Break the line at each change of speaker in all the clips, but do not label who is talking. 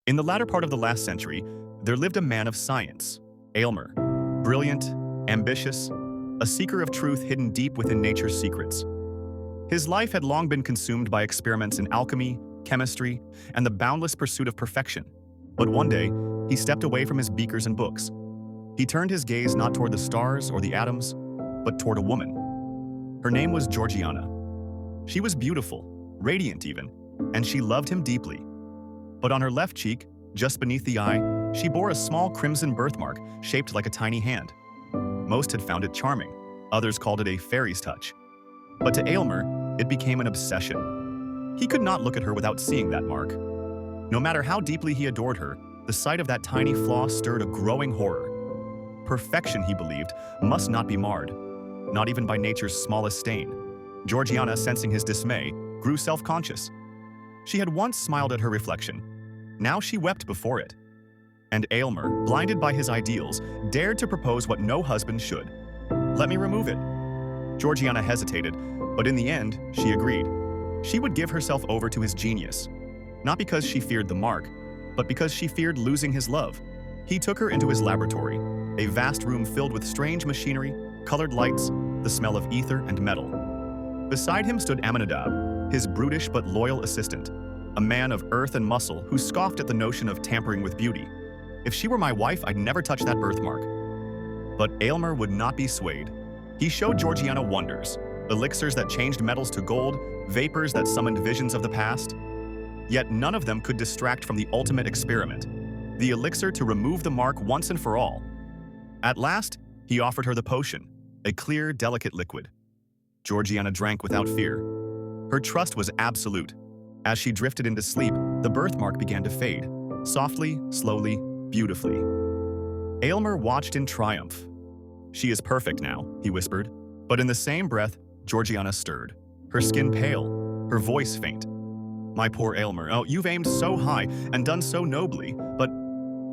In the latter part of the last century, there lived a man of science, Aylmer, brilliant, ambitious, a seeker of truth hidden deep within nature's secrets. His life had long been consumed by experiments in alchemy, chemistry, and the boundless pursuit of perfection. But one day, he stepped away from his beakers and books. He turned his gaze not toward the stars or the atoms, but toward a woman. Her name was Georgiana. She was beautiful, radiant even, and she loved him deeply. But on her left cheek, just beneath the eye, she bore a small crimson birthmark shaped like a tiny hand. Most had found it charming, others called it a fairy's touch. But to Aylmer, it became an obsession. He could not look at her without seeing that mark. No matter how deeply he adored her, the sight of that tiny flaw stirred a growing horror. Perfection, he believed, must not be marred, not even by nature's smallest stain. Georgiana, sensing his dismay, grew self-conscious. She had once smiled at her reflection. Now she wept before it. And Aylmer, blinded by his ideals, dared to propose what no husband should. "Let me remove it." Georgiana hesitated, but in the end, she agreed. She would give herself over to his genius, not because she feared the mark, but because she feared losing his love. He took her into his laboratory, a vast room filled with strange machinery, colored lights, the smell of ether and metal. Beside him stood Aminadab, his brutish but loyal assistant, a man of earth and muscle who scoffed at the notion of tampering with beauty. "If she were my wife, I'd never touch that birthmark." But Aylmer would not be swayed. He showed Georgiana wonders, elixirs that changed metals to gold, vapors that summoned visions of the past. Yet none of them could distract from the ultimate experiment, the elixir to remove the mark once and for all. At last, he offered her the potion, a clear, delicate liquid. Georgiana drank without fear. Her trust was absolute. As she drifted into sleep, the birthmark began to fade, softly, slowly, beautifully. Aylmer watched in triumph. "She is perfect now," he whispered. But in the same breath, Georgiana stirred, her skin pale, her voice faint. "My poor Aylmer, oh, you've aimed so high and done so nobly, but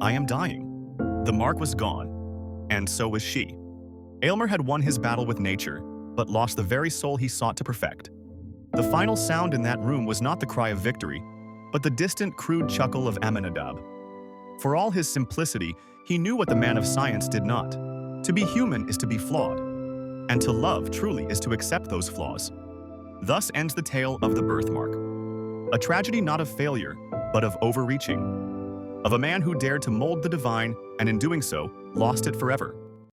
I am dying." The mark was gone, and so was she. Aylmer had won his battle with nature, but lost the very soul he sought to perfect. The final sound in that room was not the cry of victory, but the distant, crude chuckle of Aminadab. For all his simplicity, he knew what the man of science did not. To be human is to be flawed, and to love truly is to accept those flaws. Thus ends the tale of the birthmark. A tragedy not of failure, but of overreaching. Of a man who dared to mold the divine, and in doing so, lost it forever.